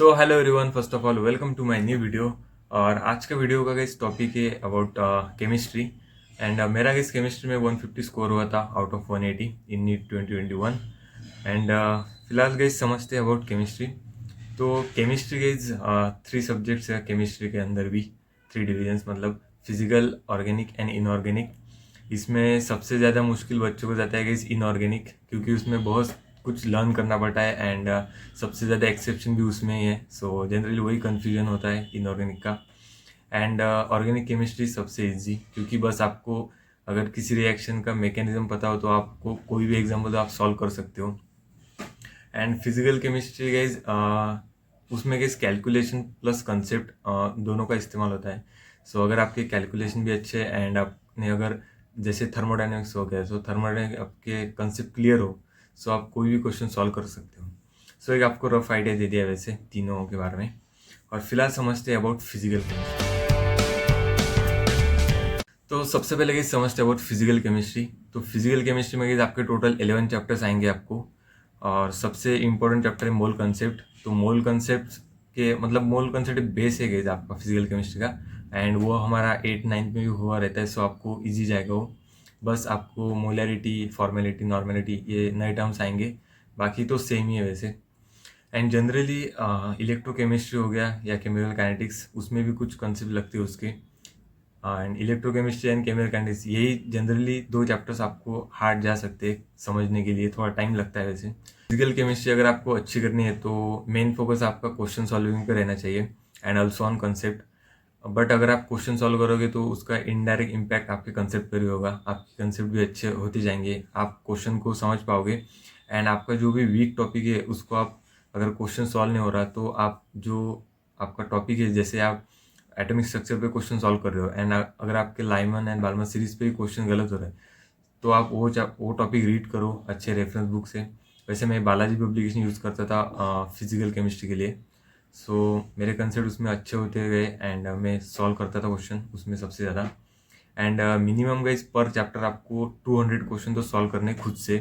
So hello everyone, first of all welcome to my new video. और आज का video का गाइस टॉपिक है अबाउट केमिस्ट्री। एंड मेरा गाइस केमिस्ट्री में 150 स्कोर हुआ था out of 180 in NEET 2021। And फिलहाल गाइस समझते हैं अबाउट केमिस्ट्री। तो केमिस्ट्री गाइस 3 सब्जेक्ट्स है केमिस्ट्री के अंदर भी, 3 डिविजन्स, मतलब फिजिकल, ऑर्गेनिक एंड इनऑर्गेनिक। इसमें सबसे ज़्यादा मुश्किल बच्चों को जाता है गाइस इनऑर्गेनिक, क्योंकि उसमें बहुत कुछ लर्न करना पड़ता है। एंड सबसे ज़्यादा एक्सेप्शन भी उसमें ही है। सो जनरली वही कन्फ्यूजन होता है इनऑर्गेनिक का। एंड ऑर्गेनिक केमिस्ट्री सबसे इजी, क्योंकि बस आपको अगर किसी रिएक्शन का मैकेनिज्म पता हो तो आपको कोई भी एग्जाम्पल आप सॉल्व कर सकते हो। एंड फिजिकल केमिस्ट्री गाइज उसमें गाइज कैलकुलेशन प्लस कंसेप्ट दोनों का इस्तेमाल होता है। सो अगर आपके कैलकुलेशन भी अच्छे एंड आपने अगर जैसे थर्मोडाइनमिक्स हो गया, तो थर्मोडाइनमिक आपके कंसेप्ट क्लियर हो, सो आप कोई भी क्वेश्चन सॉल्व कर सकते हो। सो एक आपको रफ आइडिया दे दिया वैसे तीनों के बारे में। और फिलहाल समझते हैं अबाउट फिजिकल केमिस्ट्री। तो सबसे पहले गाइस समझते हैं अबाउट फिजिकल केमिस्ट्री। तो फिजिकल केमिस्ट्री में गाइस आपके टोटल 11 चैप्टर्स आएंगे आपको। और सबसे इम्पोर्टेंट चैप्टर है मोल कंसेप्ट। तो मोल कंसेप्ट के मतलब मोल कंसेप्ट बेस है गाइस आपका फिजिकल केमिस्ट्री का। एंड वो हमारा 8 9 में भी हुआ रहता है, सो आपको इजी जाएगा वो। बस आपको मोलैरिटी, फॉर्मेलिटी, नॉर्मेलिटी ये नए टर्म्स आएंगे, बाकी तो सेम ही है वैसे। एंड जनरली इलेक्ट्रोकेमिस्ट्री हो गया या केमिकल काइनेटिक्स, उसमें भी कुछ कंसेप्ट लगते हैं उसके। And electrochemistry and chemical kinetics, यही जनरली 2 चैप्टर्स आपको हार्ड जा सकते हैं समझने के लिए, थोड़ा टाइम लगता है वैसे। फिजिकल केमिस्ट्री अगर आपको अच्छी करनी है तो मेन फोकस आपका क्वेश्चन सॉल्विंग पे रहना चाहिए and also on concept. But अगर आप क्वेश्चन सॉल्व करोगे तो उसका इनडायरेक्ट इम्पैक्ट आपके कंसेप्ट पर भी होगा, आपके कंसेप्ट भी अच्छे होते जाएंगे, आप क्वेश्चन को समझ पाओगे। एंड आपका जो भी वीक टॉपिक है उसको आप, अगर क्वेश्चन सॉल्व नहीं हो रहा तो आप जो आपका टॉपिक है, जैसे आप एटॉमिक स्ट्रक्चर पे क्वेश्चन सॉल्व कर रहे हो एंड अगर आपके लाइमन एंड बाल्मर सीरीज पे ही क्वेश्चन गलत हो रहा है, तो आप वो टॉपिक रीड करो अच्छे रेफरेंस बुक से। वैसे मैं बालाजी पब्लिकेशन यूज़ करता था फिजिकल केमिस्ट्री के लिए। सो मेरे कंसेप्ट उसमें अच्छे होते गए एंड मैं सॉल्व करता था क्वेश्चन उसमें सबसे ज़्यादा। एंड मिनिमम गाइज पर चैप्टर आपको 200 क्वेश्चन तो सॉल्व करने खुद से।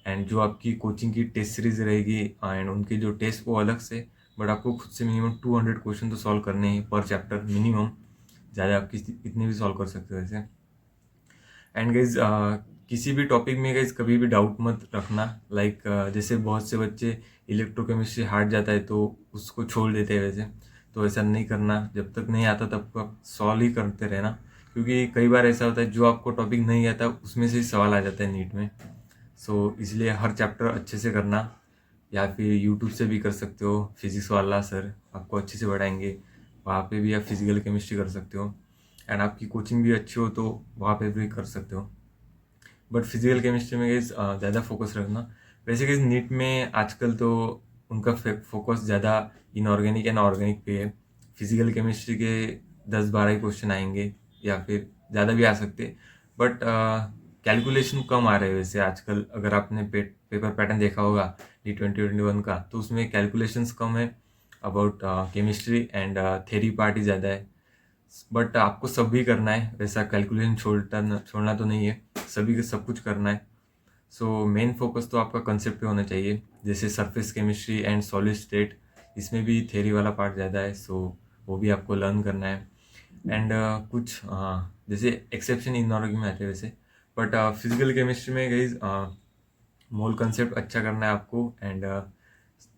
एंड जो आपकी कोचिंग की टेस्ट सीरीज रहेगी एंड उनके जो टेस्ट वो अलग से, बट आपको खुद से मिनिमम 200 क्वेश्चन तो सॉल्व करने हैं पर चैप्टर मिनिमम। ज़्यादा आप कितने भी सॉल्व कर सकते हो वैसे। एंड गाइज किसी भी टॉपिक में गाइज कभी भी डाउट मत रखना। लाइक जैसे बहुत से बच्चे इलेक्ट्रोकेमिस्ट्री हार्ड जाता है तो उसको छोड़ देते हैं वैसे। तो ऐसा नहीं करना, जब तक नहीं आता तब आप सॉल्व ही करते रहना, क्योंकि कई बार ऐसा होता है जो आपको टॉपिक नहीं आता उसमें से ही सवाल आ जाता है नीट में। सो इसलिए हर चैप्टर अच्छे से करना, या फिर यूट्यूब से भी कर सकते हो, फिजिक्स वाला सर आपको अच्छे से पढ़ाएंगे, वहाँ पे भी आप फिजिकल केमिस्ट्री कर सकते हो। एंड आपकी कोचिंग भी अच्छी हो तो वहाँ पे भी कर सकते हो। बट फिजिकल केमिस्ट्री में गाइस ज़्यादा फोकस रखना। वैसे गाइस नीट में आजकल तो उनका फोकस ज़्यादा इनऑर्गेनिक एंड ऑर्गेनिक पे है। फिजिकल केमिस्ट्री के 10 12 ही क्वेश्चन आएंगे, या फिर ज़्यादा भी आ सकते, बट कैलकुलेशन कम आ रहे हैं वैसे आजकल। अगर आपने पेपर पैटर्न देखा होगा D 2021 का, तो उसमें कैलकुलेशंस कम है about chemistry and theory part ही ज़्यादा है। बट आपको सब भी करना है, वैसा कैलकुलेशन छोड़ना तो नहीं है, सभी के सब कुछ करना है। सो मेन फोकस तो आपका कंसेप्ट पे होना चाहिए, जैसे surface chemistry and solid state, इसमें भी थ्योरी वाला पार्ट ज़्यादा है, सो वो भी आपको लर्न करना है। एंड कुछ जैसे एक्सेप्शन इनऑर्गेनिक में आते हैं वैसे। बट फिजिकल केमिस्ट्री में गई मोल कंसेप्ट अच्छा करना है आपको। And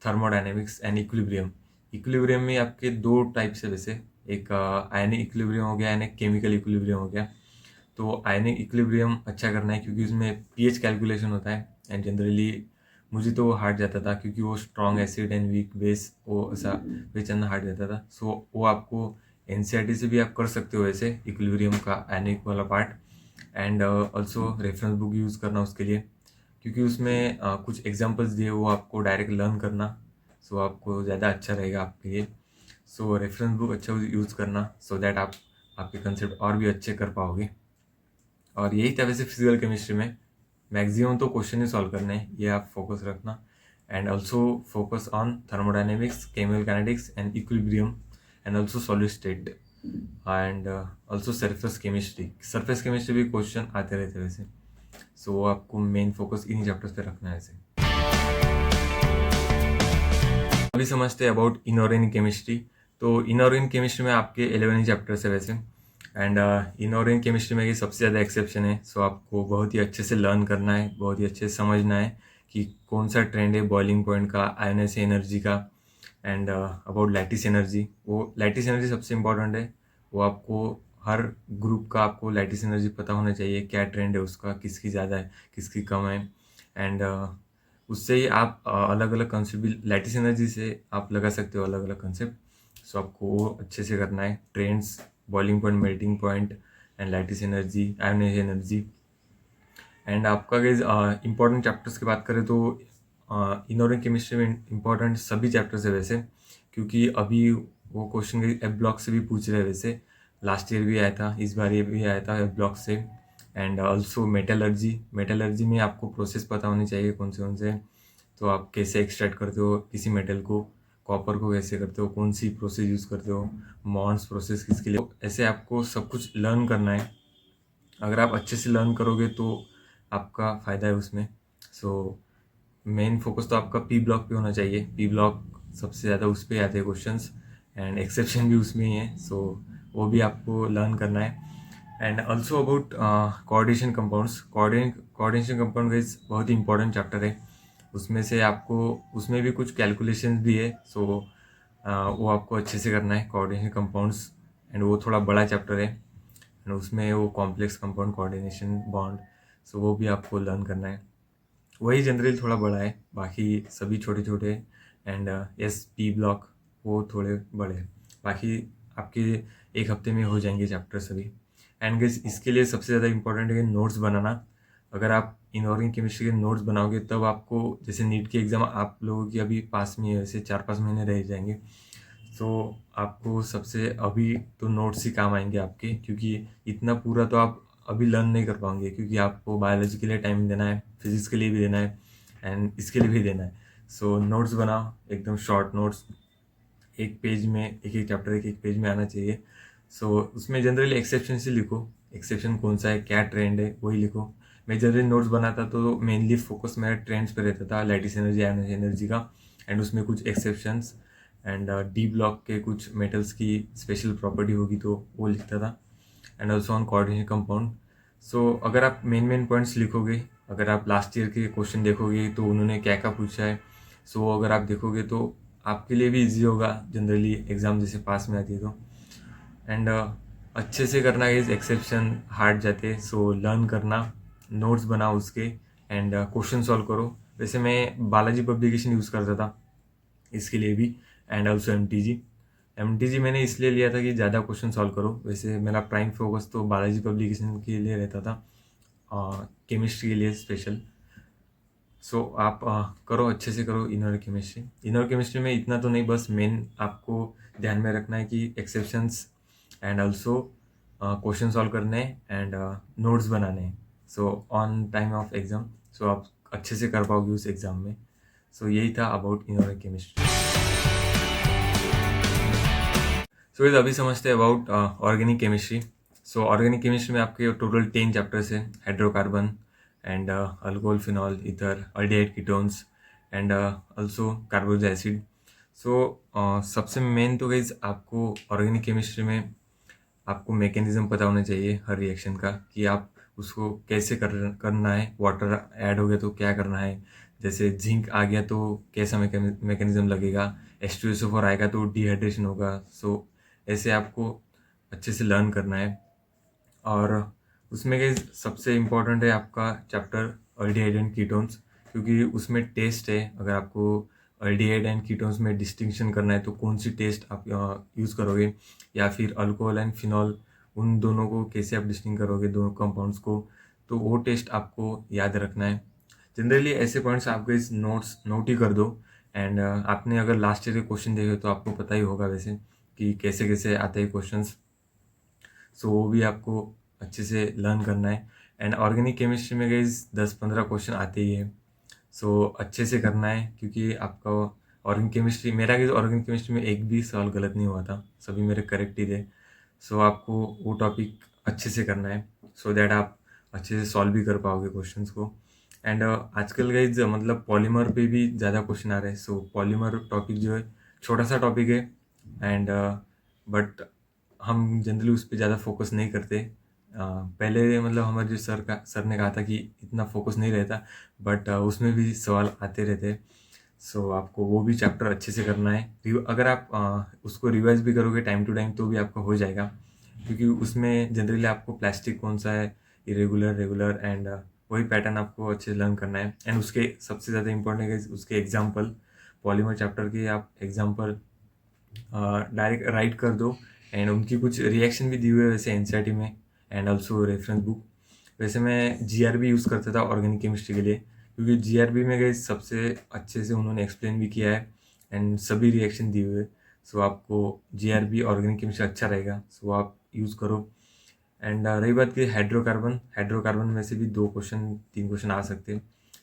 thermodynamics and equilibrium. Equilibrium में आपके 2 टाइप्स है वैसे, एक आयनिक इक्विलिब्रियम हो गया एंड एक केमिकल इक्विलिब्रियम हो गया। तो आयनिक इक्विलिब्रियम अच्छा करना है क्योंकि उसमें पीएच कैलकुलेशन होता है। एंड जनरली मुझे तो वो हार्ड जाता था, क्योंकि वो strong acid and weak base वो ऐसा पहचानना हार्ड जाता था। सो वो आपको एनसीईआरटी से भी आप कर सकते हो वैसे, इक्विलिब्रियम का आयनिक वाला part. And also reference book use करना उसके लिए, क्योंकि उसमें कुछ एग्जांपल्स दिए वो आपको डायरेक्ट लर्न करना, सो आपको ज़्यादा अच्छा रहेगा आपके लिए। सो रेफरेंस बुक अच्छा यूज़ करना, सो दैट आप आपके कंसेप्ट और भी अच्छे कर पाओगे। और यही था वैसे फिजिकल केमिस्ट्री में, मैक्सिमम तो क्वेश्चन ही सॉल्व करने हैं, ये आप फोकस रखना। And also focus on thermodynamics, chemical kinetics and equilibrium and also solid state and also surface chemistry भी क्वेश्चन आते रहते हैं वैसे। सो वो आपको मेन फोकस इन्हीं चैप्टर्स पे रखना है ऐसे। अभी समझते हैं अबाउट इनऑर्गेनिक केमिस्ट्री। तो इनऑर्गेनिक केमिस्ट्री में आपके 11 ही चैप्टर्स है वैसे। एंड इनऑर्गेनिक केमिस्ट्री में ये सबसे ज़्यादा एक्सेप्शन है। सो आपको बहुत ही अच्छे से लर्न करना है, बहुत ही अच्छे से समझना है कि कौन सा ट्रेंड है बॉइलिंग पॉइंट का, आयोनाइज एनर्जी का, एंड अबाउट लैटिस एनर्जी। वो लैटिस एनर्जी सबसे इम्पोर्टेंट है। वो आपको हर ग्रुप का आपको लैटिस एनर्जी पता होना चाहिए, क्या ट्रेंड है उसका, किसकी ज़्यादा है, किसकी कम है। एंड उससे ही आप अलग अलग कंसेप्ट भी लैटिस एनर्जी से आप लगा सकते हो, अलग अलग कंसेप्ट। सो आपको वो अच्छे से करना है, trends, boiling point, melting point, and lattice energy, ionise energy. And आपका गाइज इंपॉर्टेंट चैप्टर्स की बात करें तो इनऑर्गेनिक केमिस्ट्री में इंपॉर्टेंट सभी चैप्टर्स है वैसे, क्योंकि अभी वो क्वेश्चन एफ ब्लॉक से भी पूछ रहे हैं वैसे। लास्ट ईयर भी आया था, इस बार ये भी आया था एफ ब्लॉक से। एंड ऑल्सो मेटलर्जी, मेटलर्जी में आपको प्रोसेस पता होनी चाहिए कौन से। तो आप कैसे एक्सट्रैक्ट करते हो किसी मेटल को, कॉपर को कैसे करते हो, कौन सी प्रोसेस यूज़ करते हो, मॉन्स प्रोसेस किसके लिए, ऐसे आपको सब कुछ लर्न करना है। अगर आप अच्छे से लर्न करोगे तो आपका फ़ायदा है उसमें। सो मेन फोकस तो आपका पी ब्लॉक पे होना चाहिए। पी ब्लॉक सबसे ज़्यादा उस पे आते हैं क्वेश्चंस, एंड एक्सेप्शन भी उसमें ही है। सो वो भी आपको लर्न करना है। And also about coordination compounds. Coordination compound का बहुत ही इंपॉर्टेंट चैप्टर है। उसमें से आपको, उसमें भी कुछ कैलकुलेशंस भी है। सो वो आपको अच्छे से करना है, कोऑर्डिनेशन कंपाउंड्स। एंड वो थोड़ा बड़ा चैप्टर है, एंड उसमें वो कॉम्प्लेक्स कंपाउंड कोऑर्डिनेशन बॉन्ड, सो वो भी आपको लर्न करना है। वही जनरली थोड़ा बड़ा है, बाकी सभी छोटे छोटे। एंड एस पी ब्लॉक वो थोड़े बड़े हैं। बाकी आपके एक हफ्ते में हो जाएंगे चैप्टर सभी। एंड गेस इसके लिए सबसे ज़्यादा इंपॉर्टेंट है नोट्स बनाना। अगर आप इनऑर्गेनिक केमिस्ट्री के नोट्स बनाओगे तब आपको, जैसे नीट की एग्ज़ाम आप लोगों की अभी पास में है, वैसे 4-5 महीने रह जाएंगे। तो आपको सबसे अभी तो नोट्स ही काम आएंगे आपके, क्योंकि इतना पूरा तो आप अभी लर्न नहीं कर पाओगे, क्योंकि आपको बायोलॉजी के लिए टाइम देना है, फिजिक्स के लिए भी देना है, एंड इसके लिए भी देना है। सो नोट्स बनाओ, एकदम शॉर्ट नोट्स, एक पेज में, एक एक चैप्टर एक एक पेज में आना चाहिए। सो उसमें जनरली एक्सेप्शन से लिखो, एक्सेप्शन कौन सा है, क्या ट्रेंड है, वही लिखो। मैं जनरली नोट्स बनाता तो मेनली फोकस मेरा ट्रेंड्स पे रहता था, लैटिस एनर्जी, आयन एनर्जी का, एंड उसमें कुछ एक्सेप्शंस, एंड डी ब्लॉक के कुछ मेटल्स की स्पेशल प्रॉपर्टी होगी तो वो लिखता था, and also on coordination compound. So अगर आप मेन पॉइंट्स लिखोगे, अगर आप लास्ट ईयर के क्वेश्चन देखोगे तो उन्होंने क्या क्या पूछा है, सो अगर आप देखोगे तो आपके लिए भी इजी होगा जनरली एग्ज़ाम जैसे पास में आती है तो। एंड अच्छे से करना है, एक्सेप्शन हार्ड जाते, सो लर्न करना, नोट्स बनाओ उसके, एंड क्वेश्चन सॉल्व करो। वैसे मैं बालाजी पब्लिकेशन यूज़ करता था इसके लिए भी, and also M T G मैंने इसलिए लिया था कि ज़्यादा क्वेश्चन सॉल्व करो। वैसे मेरा प्राइम फोकस तो बालाजी पब्लिकेशन के लिए रहता था, केमिस्ट्री के लिए स्पेशल। सो आप करो, अच्छे से करो इनऑर्गेनिक केमिस्ट्री। इनऑर्गेनिक केमिस्ट्री में इतना तो नहीं, बस मेन आपको ध्यान में रखना है कि exceptions, and also question solve करने, एंड नोट्स बनाने। So on time of exam, so आप अच्छे से कर पाओगे उस एग्ज़ाम में। सो यही था अबाउट इनऑर्गेनिक केमिस्ट्री। सो ये अभी समझते हैं about organic chemistry. So organic chemistry में आपके टोटल 10 चैप्टर्स हैं, hydrocarbon, and alcohol, phenol, ether, aldehyde ketones, and also carboxylic acid. So सबसे मेन तो गाइज आपको ऑर्गेनिक केमिस्ट्री में आपको मैकेनिज्म पता होना चाहिए हर रिएक्शन का, कि आप उसको कैसे करना है। वाटर ऐड हो गया तो क्या करना है, जैसे जिंक आ गया तो कैसा मैकेनिज्म लगेगा, H2SO4 आएगा तो डिहाइड्रेशन होगा। सो ऐसे आपको अच्छे से लर्न करना है। और उसमें के सबसे इम्पोर्टेंट है आपका चैप्टर अल्डिहाइड एंड कीटोन्स, क्योंकि उसमें टेस्ट है। अगर आपको अल्डिहाइड एंड कीटोन्स में डिस्टिंक्शन करना है तो कौन सी टेस्ट आप यूज़ करोगे, या फिर अल्कोहल एंड फिनॉल, उन दोनों को कैसे आप डिस्टिंग करोगे, दोनों कंपाउंड्स को, तो वो टेस्ट आपको याद रखना है। जनरली ऐसे पॉइंट्स आपको इस नोट ही कर दो। एंड आपने अगर लास्ट ईयर के क्वेश्चन देखे तो आपको पता ही होगा वैसे कि कैसे कैसे आते हैं क्वेश्चंस। सो वो भी आपको अच्छे से लर्न करना है। एंड ऑर्गेनिक केमिस्ट्री में गई 10-15 क्वेश्चन आते ही है। सो अच्छे से करना है, क्योंकि आपका ऑर्गेनिक केमिस्ट्री, मेरा भी ऑर्गेनिक केमिस्ट्री में एक भी सवाल गलत नहीं हुआ था, सभी मेरे करेक्ट ही थे। सो आपको वो टॉपिक अच्छे से करना है, सो दैट आप अच्छे से सॉल्व भी कर पाओगे क्वेश्चंस को। एंड आजकल गाइज मतलब पॉलीमर पे भी ज़्यादा क्वेश्चन आ रहे हैं। सो पॉलीमर टॉपिक जो है छोटा सा टॉपिक है, एंड बट हम जनरली उस पर ज़्यादा फोकस नहीं करते। पहले मतलब हमारे जो सर ने कहा था कि इतना फोकस नहीं रहता, बट उसमें भी सवाल आते रहते। सो आपको वो भी चैप्टर अच्छे से करना है। अगर आप उसको रिवाइज भी करोगे टाइम टू टाइम तो भी आपका हो जाएगा, क्योंकि उसमें जनरली आपको प्लास्टिक कौन सा है, इरेगुलर, रेगुलर, एंड वही पैटर्न आपको अच्छे से लर्न करना है। एंड उसके सबसे ज़्यादा इंपॉर्टेंट है उसके एग्जाम्पल, पॉलीमर चैप्टर के आप एग्जाम्पल डायरेक्ट राइट कर दो। एंड उनकी कुछ रिएक्शन भी दी हुई है वैसे एनसीईआरटी में, एंड ऑल्सो रेफरेंस बुक। वैसे मैं जीआरबी यूज़ करता था ऑर्गेनिक केमिस्ट्री के लिए, क्योंकि जीआरबी में गए सबसे अच्छे से उन्होंने एक्सप्लेन भी किया है एंड सभी रिएक्शन दिए हुए। सो आपको जीआरबी ऑर्गेनिक केमिस्ट्री अच्छा रहेगा, सो आप यूज़ करो। एंड रही बात की हाइड्रोकार्बन, हाइड्रोकार्बन में से भी 2 क्वेश्चन 3 क्वेश्चन आ सकते हैं।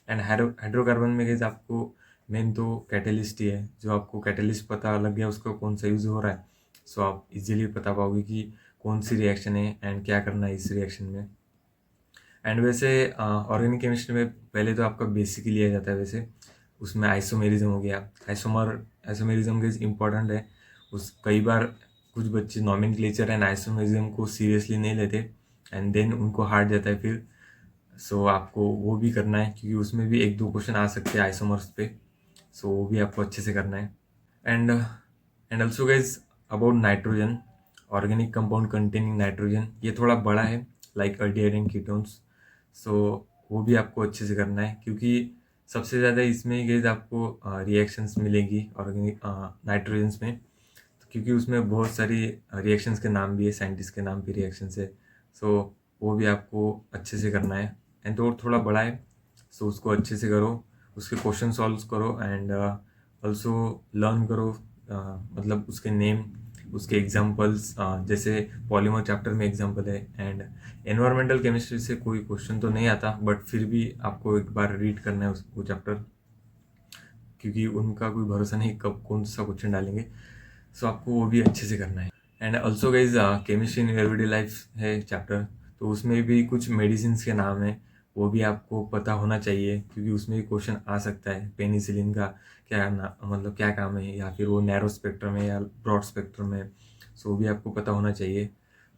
एंड हाइड्रोकार्बन में गए आपको मेन तो कैटेलिस्ट ही है। जो आपको कैटेलिस्ट पता लग गया उसका कौन सा यूज़ हो रहा है, सो आप इजीली बता पाओगे कि कौन सी रिएक्शन है एंड क्या करना है इस रिएक्शन में। एंड वैसे ऑर्गेनिक केमिस्ट्री में पहले तो आपका बेसिक ही लिया जाता है। वैसे उसमें आइसोमेरिज्म हो गया, आइसोमेरिज्म के इम्पॉर्टेंट है। उस कई बार कुछ बच्चे नॉमेनक्लेचर एंड आइसोमेरिज्म को सीरियसली नहीं लेते, एंड देन उनको हार्ड जाता है फिर। सो आपको वो भी करना है, क्योंकि उसमें भी 1-2 क्वेश्चन आ सकते हैं आइसोमर्स पे। सो वो भी आपको अच्छे से करना है। And also guys about nitrogen, organic compound containing nitrogen, ये थोड़ा बड़ा है लाइक अल्डिहाइड एंड कीटोन्स। सो वो भी आपको अच्छे से करना है, क्योंकि सबसे ज़्यादा इसमें गाइज आपको रिएक्शंस मिलेंगी ऑर्गेनिक नाइट्रोजन्स में, क्योंकि उसमें बहुत सारी रिएक्शंस के नाम भी है, साइंटिस्ट के नाम भी रिएक्शंस है। सो वो भी आपको अच्छे से करना है। एंड तो थोड़ा बड़ा है, सो उसको अच्छे से करो, उसके क्वेश्चन सॉल्व करो, एंड ऑल्सो लर्न करो मतलब उसके नेम, उसके एग्जाम्पल्स। जैसे पॉलीमर चैप्टर में एग्जाम्पल है, एंड एनवायरमेंटल केमिस्ट्री से कोई क्वेश्चन तो नहीं आता, बट फिर भी आपको एक बार रीड करना है वो चैप्टर, क्योंकि उनका कोई भरोसा नहीं कब कौन सा क्वेश्चन डालेंगे। सो आपको वो भी अच्छे से करना है। And also guys chemistry in everyday life है चैप्टर, तो उसमें भी कुछ मेडिसिन के नाम है, वो भी आपको पता होना चाहिए, क्योंकि उसमें भी क्वेश्चन आ सकता है पेनिसिलिन का क्या मतलब क्या काम है, या फिर वो नैरो स्पेक्ट्रम है या ब्रॉड स्पेक्ट्रम है। सो वो भी आपको पता होना चाहिए।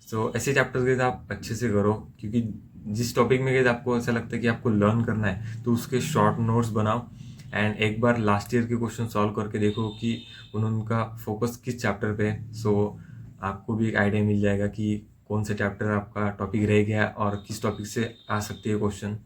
सो ऐसे चैप्टर्स के आप अच्छे से करो, क्योंकि जिस टॉपिक में गए आपको ऐसा लगता है कि आपको लर्न करना है तो उसके शॉर्ट नोट्स बनाओ, एंड एक बार लास्ट ईयर के क्वेश्चन सॉल्व करके देखो कि उनका फोकस किस चैप्टर पे है। सो आपको भी एक आइडिया मिल जाएगा कि कौन सा चैप्टर आपका टॉपिक रह गया और किस टॉपिक से आ सकती है क्वेश्चन।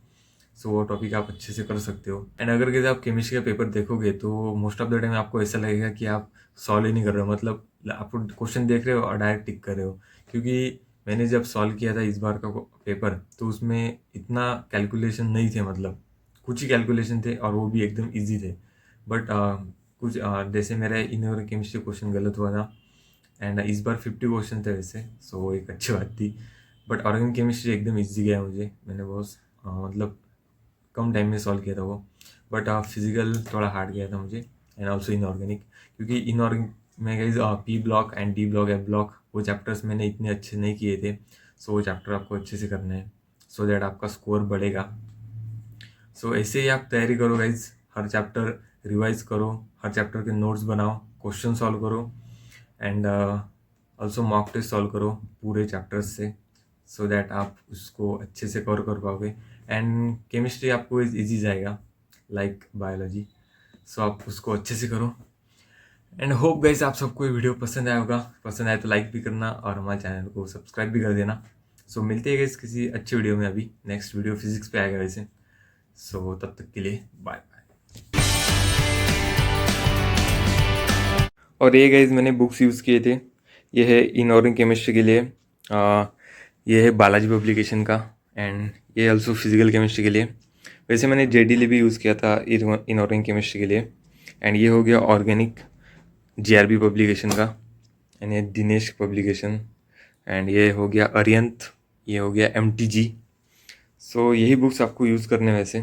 सो वो टॉपिक आप अच्छे से कर सकते हो। एंड अगर कैसे आप केमिस्ट्री का पेपर देखोगे तो मोस्ट ऑफ द टाइम आपको ऐसा लगेगा कि आप सॉल्व ही नहीं कर रहे हो, मतलब आप क्वेश्चन देख रहे हो और डायरेक्ट टिक कर रहे हो। क्योंकि मैंने जब सॉल्व किया था इस बार का पेपर, तो उसमें इतना कैलकुलेशन नहीं थे, मतलब कुछ ही कैलकुलेशन थे और वो भी एकदम ईजी थे। बट कुछ जैसे मेरा इनऑर्गेनिक केमिस्ट्री क्वेश्चन गलत हुआ था, एंड इस बार 50 क्वेश्चन थे वैसे, सो वो एक अच्छी बात थी। बट ऑर्गेनिक केमिस्ट्री एकदम ईजी गया मुझे, मैंने बहुत मतलब कम टाइम में सॉल्व किया था वो। बट फिजिकल थोड़ा हार्ड गया था मुझे, एंड ऑल्सो इनऑर्गेनिक, क्योंकि इनऑर्गेनिक में guys P block and D block F block वो चैप्टर्स मैंने इतने अच्छे नहीं किए थे। सो वो चैप्टर आपको अच्छे से करना है, सो दैट आपका स्कोर बढ़ेगा। सो ऐसे ही आप तैयारी करो गाइज, हर चैप्टर रिवाइज करो, हर चैप्टर के नोट्स बनाओ, क्वेश्चन सॉल्व करो, and also mock test solve करो पूरे चैप्टर्स से, सो दैट आप उसको अच्छे से कवर कर पाओगे। एंड केमिस्ट्री आपको इजी जाएगा लाइक बायोलॉजी। सो आप उसको अच्छे से करो। एंड होप गाइस आप सबको ये वीडियो पसंद आया होगा, पसंद आए तो लाइक भी करना और हमारे चैनल को सब्सक्राइब भी कर देना। सो मिलते हैं गाइस किसी अच्छी वीडियो में। अभी नेक्स्ट वीडियो फिजिक्स पे आएगा वैसे। सो तब तक के लिए बाय बाय। और ये गाइज मैंने बुक्स यूज़ किए थे, ये है इनऑर्गेनिक केमिस्ट्री के लिए, ये है बालाजी पब्लिकेशन का, एंड ये ऑल्सो फिजिकल केमिस्ट्री के लिए। वैसे मैंने जेडीली भी यूज़ किया था इनऑर्गेनिक केमिस्ट्री के लिए। एंड ये हो गया ऑर्गेनिक जीआरबी पब्लिकेशन का, एंड ये दिनेश पब्लिकेशन, एंड ये हो गया अरियंत, ये हो गया एमटीजी। सो यही बुक्स आपको यूज़ करने वैसे।